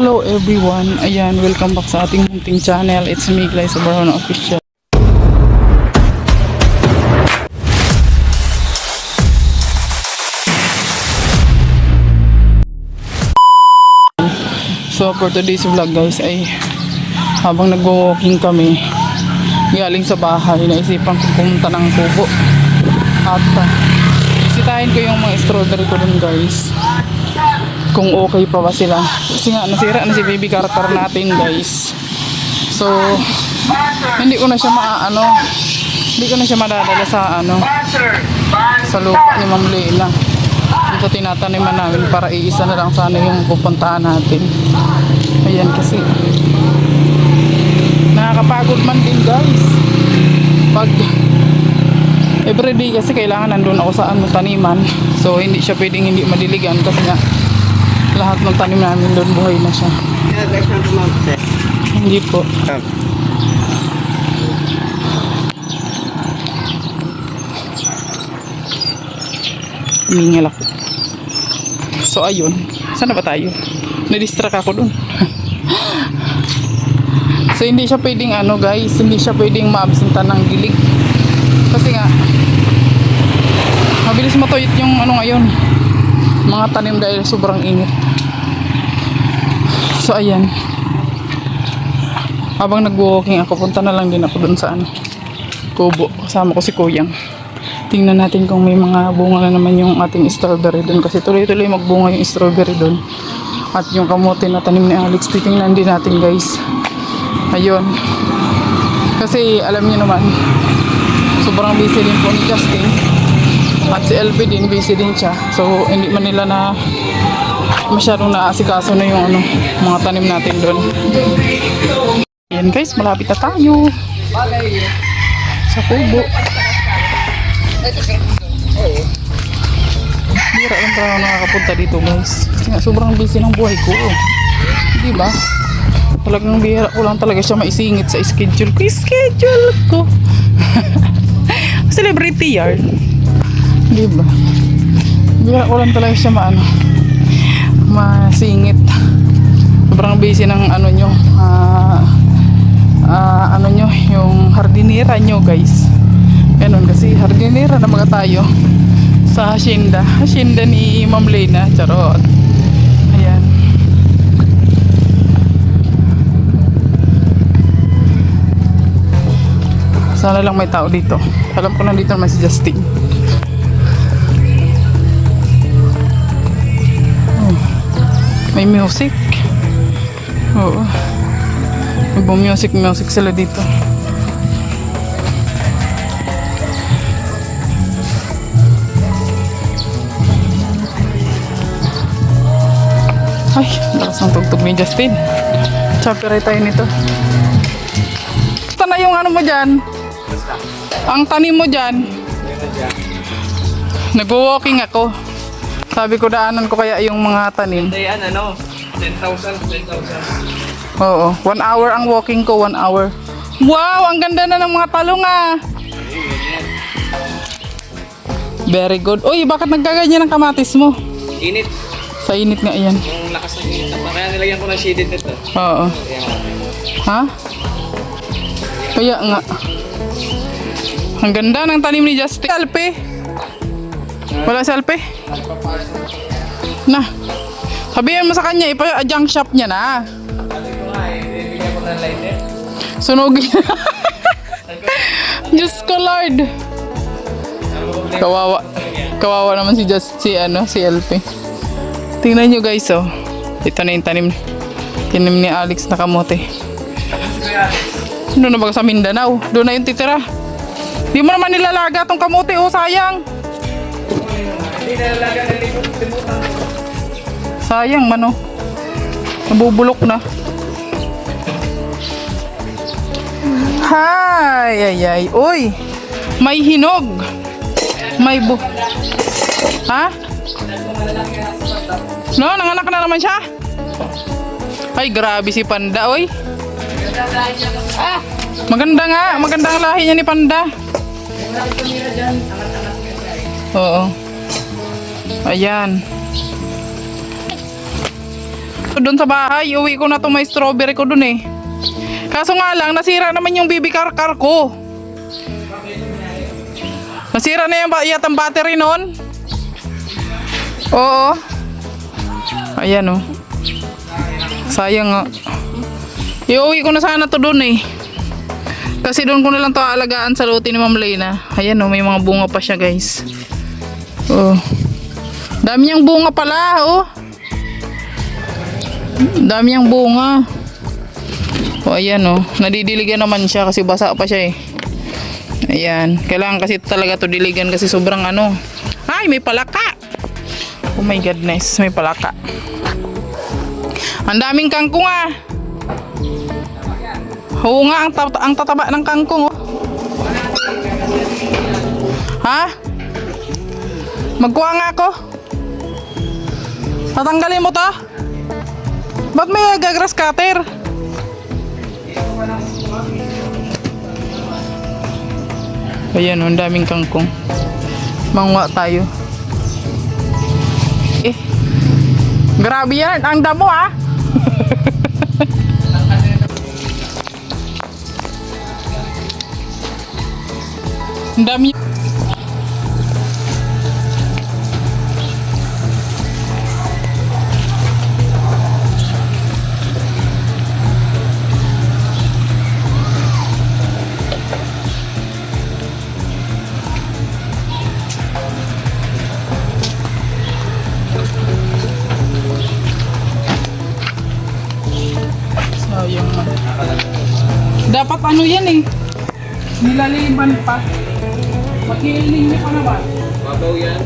Hello everyone, ayan, welcome back sa ating munting channel. It's me, Glyza Barona Official. So for today's vlog guys ay habang nag-walking kami galing sa bahay, naisipan ko pumunta ng Kubo at bisitahin ko yung mga strawberry ko dun guys, kung okay pa ba sila kasi nga nasira na si baby character natin guys. So hindi ko na siya hindi ko na siya madadala sa sa lupa ni Ma'am Lena sa tinataniman namin, para iisa na lang sana yung pupuntahan natin. Ayan, kasi nakakapagod man din guys pag everyday, kasi kailangan nandun ako sa taniman. So hindi siya pwedeng hindi madiligan kasi nga lahat ng tanim namin doon buhay na siya. Hindi po. Humingal ako. So ayun, saan na ba tayo? Na-distract ako dun. So hindi siya pwedeng guys, hindi siya pwedeng maabsenta ng dilig. Kasi nga mabilis matuyot yung ngayon, mga tanim dahil sobrang init. So ayan, habang nag-walking ako, punta na lang din ako dun sa Kubo. Kasama ko si Kuyang. Tingnan natin kung may mga bunga na naman yung ating strawberry dun, kasi tuloy-tuloy magbunga yung strawberry dun. At yung kamote na tanim ni Alex, titingnan din natin guys. Ayun, kasi alam niyo naman sobrang busy din po ni Justin at si LP din, busy din siya. So hindi man nila na masyadong naasikaso na yung mga tanim natin doon. Ayan guys, malapit na tayo sa Kubo. Bira lang talaga nakakapunta dito guys, kasi nga sobrang busy ng buhay ko, diba? Talagang bihira ko lang talaga siya maisingit sa schedule ko. Celebrity yard, diba? Bihira ko lang talaga siya masingit. Sobrang busy ng nyo, yung hardinera nyo guys. Ganun, kasi hardinera na mga tayo sa hacienda ni Ma'am Lena. Charot. Ayan. Sana lang may tao dito. Alam ko nandito naman si Justin. May music. Oo. May music sila dito. Ay, lakas ng tugtog ni Justin. Copyright tayo nito. Basta na yung mo dyan. Ang tanim mo dyan. Nag-walking ako. Sabi ko, daanan ko kaya yung mga tanim. Ayan, 10,000. Oo, 1 hour ang walking ko, 1 hour. Wow, ang ganda na ng mga talong Very good. Uy, bakit nagkaganyan ang kamatis mo? Init. Sa init nga yan. Ang lakas ng init. Kaya nilagyan ko ng shaded net. Oo. Ha? Kaya nga. Ang ganda ng tanim ni Justin. Alpe. Wala si Alpe? Na. Sabihin mo sa kanya, ipa-junk shop niya na. Bibigyan ko ng lighter. Sunugin. Diyos ko Lord. Kawawa naman si Alpe. Tingnan nyo guys, ito na yung tanim ni Alex na kamote. Doon na ba sa Mindanao? Doon na yung titira. Di mo naman nilalaga tong kamote, sayang. Hindi nalalaga ng limutan. Sayang man nabubulok na. Ay. Uy, may hinog. May ha? No, nanganak na naman siya. Ay, grabe si Panda, oy. Maganda nga, maganda ang lahi niya ni Panda. Oo. Ayan. Doon sa bahay, uwi ko na to, may strawberry ko doon eh. Kaso nga lang, nasira naman yung baby car ko. Nasira na yung yatang battery noon. Oo. Ayan oh. Sayang nga. Iuwi ko na sana to doon eh. Kasi doon ko na lang to aalagaan sa lote ni Ma'am Lena. Ayan oh, may mga bunga pa siya guys. Oh. Dami niyang bunga pala oh. Dami niyang bunga. O ayan oh. Nadidiligan naman siya kasi basa pa siya eh. Ayan. Kailangan kasi talaga to diligan kasi sobrang ano. Ay, may palaka. Oh my goodness, may palaka. Ang daming kangkong ah. Oo nga, ang tataba ng kangkong oh. Ha? Magkuha nga ako. Tatanggalin mo to? Ba't may grass cutter? Ayan, ang daming kangkong. Mangwa tayo. Eh, grabe yan. Ang damo ah. Ang dami. Sayang man. Dapat ano yan eh. Nilaliban pa. Makiling niyo pa naman. Mabaw yan.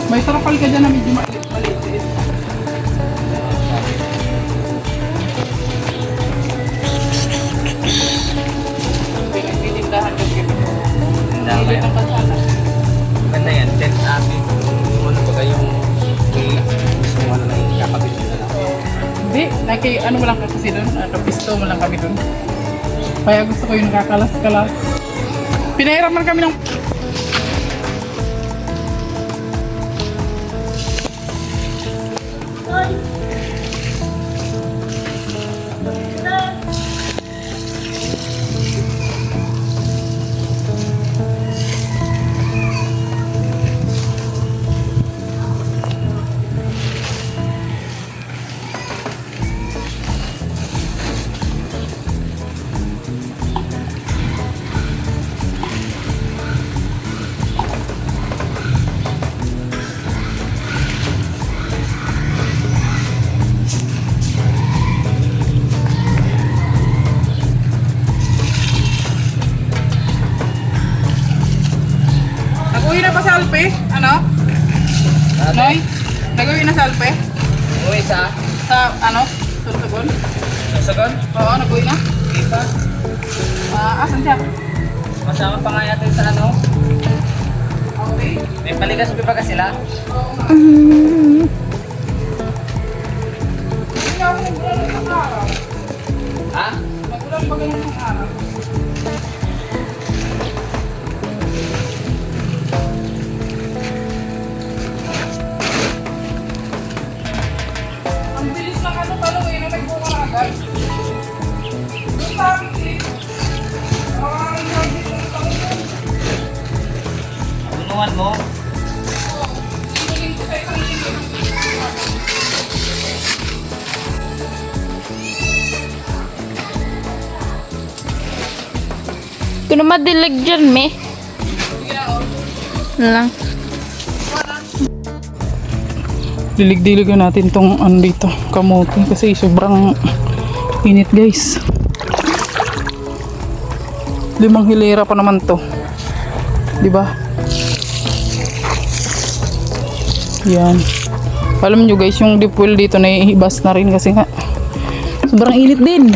May trapal ka dyan na medyo maliit. Pinagtitindahan ka kami. Maliit ang kalsada. Ganda yan. Tent amin. Ano ba kayong gusto mo na lang kakabit na lang? Hindi, ano mo lang kasi doon. Pisto mo lang kami doon. Kaya gusto ko yung nakakalas-kalas. Pinahiraman kami ng... Nag-uwi na pa sa Alpe? Ano? Noy? Nag-uwi na sa Alpe? Uwi sa? Sa ano? Sursugon? Sasagon? Oo, nag-uwi na. Di ba? Asan siya? Masama pa nga natin sa ano? Okay. May paligas pa ba sila? Oo nga. Hindi nga ako nagulan ng araw. Ha? Nagulan ba ganun ng araw? Ang bilis ng ano talong eh, na may bunga na agad. Doon sa akin eh. Ang sabi ko ng talong yun. Tunuan mo? Sinuling ko sa isang linggo. Kung madilag dyan, me. Sige na, oh. Lang. Dilig-diligan natin tong ano dito, kamote kasi sobrang init guys. 5 hilera pa naman to. 'Di ba? Yan. Alam nyo guys, yung deep well dito nahihibas na rin kasi nga sobrang init din.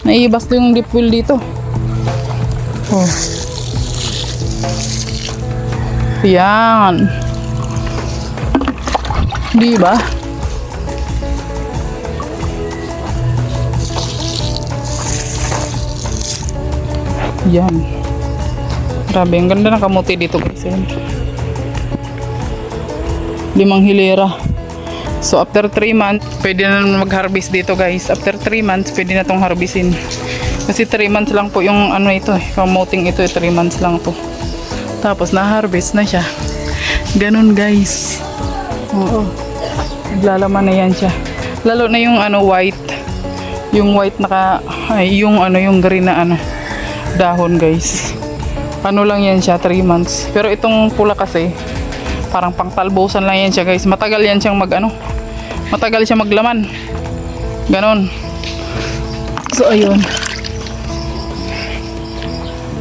Naiibas to yung deep well dito. Oh. Yan. Di ba? Yan. Grabe, ang ganda ng kamuti dito guys. Ayan. 5 hilera. So after 3 months, pwede na mag-harvest dito guys. After 3 months, pwede na tong harvestin. Kasi 3 months lang po yung ano ito eh. Kamuting ito eh, 3 months lang po. Tapos na-harvest na siya. Ganun guys. Oo. Naglalaman na yan siya. Lalo na yung ano white. Yung white yung ano yung green na ano dahon guys. Ano lang yan siya 3 months. Pero itong pula kasi parang pangtalbosan lang yan siya guys. Matagal yan siyang matagal siya maglaman. Ganon. So ayun.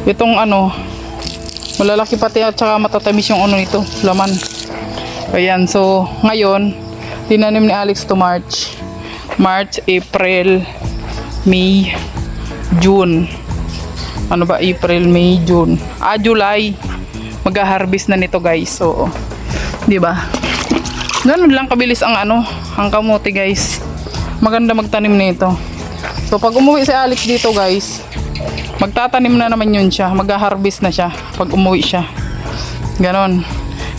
Itong ano malalaki pati at saka matatamis yung ano nito, laman. Ayan, so ngayon tinanim ni Alex to March, April, May, June. Ano ba? April, May, June. July. Mag-harvest na nito, guys. So, 'di ba? Ganun lang kabilis ang ang kamote, guys. Maganda magtanim nito. So, pag umuwi si Alex dito, guys, magtatanim na naman yun siya. Mag-harvest na siya pag umuwi siya. Ganon.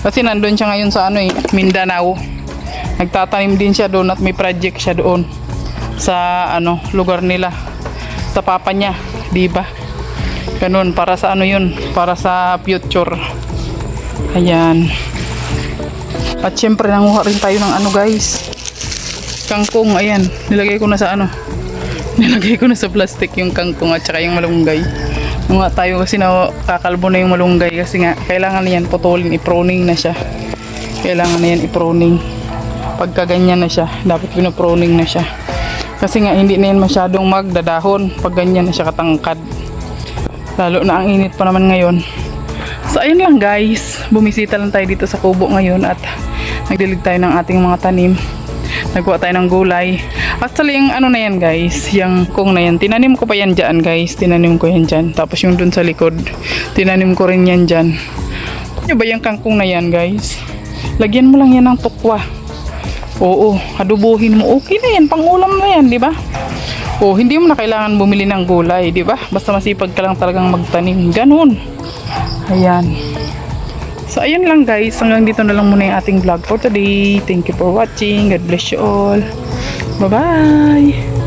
Kasi nandun siya ngayon sa Mindanao. Nagtatanim din siya doon at may project siya doon sa lugar nila. Sa papa niya, 'di ba? Ganon, para sa yun, para sa future. Ayan. At syempre nanguha rin tayo ng guys. Kangkong, ayan. Nilagay ko na sa Nilagay ko na sa plastic yung kangkong at saka yung malunggay. Nga tayo kasi kakalbo na yung malunggay kasi nga kailangan na yan putulin, i-pruning na siya. Kailangan na yan i-pruning. Pagka ganyan na siya, dapat pino-pruning na siya. Kasi nga hindi na yan masyadong magdadahon pag ganyan na siya katangkad. Lalo na ang init pa naman ngayon. So ayun lang guys, bumisita lang tayo dito sa kubo ngayon at nagdilig tayo ng ating mga tanim. Nagkuha tayo ng gulay. Actually, yung na yan guys, yung kung na yan, tinanim ko pa yan dyan guys, tinanim ko yan dyan. Tapos yung dun sa likod, tinanim ko rin yan dyan. Ano ba yung kangkong na yan guys? Lagyan mo lang yan ng tukwa. Oo, adubuhin mo. Okay na yan, pangulam na yan, di ba? Oh, hindi mo na kailangan bumili ng gulay, di ba? Basta masipag ka lang talagang magtanim. Ganun. Ayan. So, ayun lang guys. Hanggang dito na lang muna yung ating vlog for today. Thank you for watching. God bless you all. Bye-bye!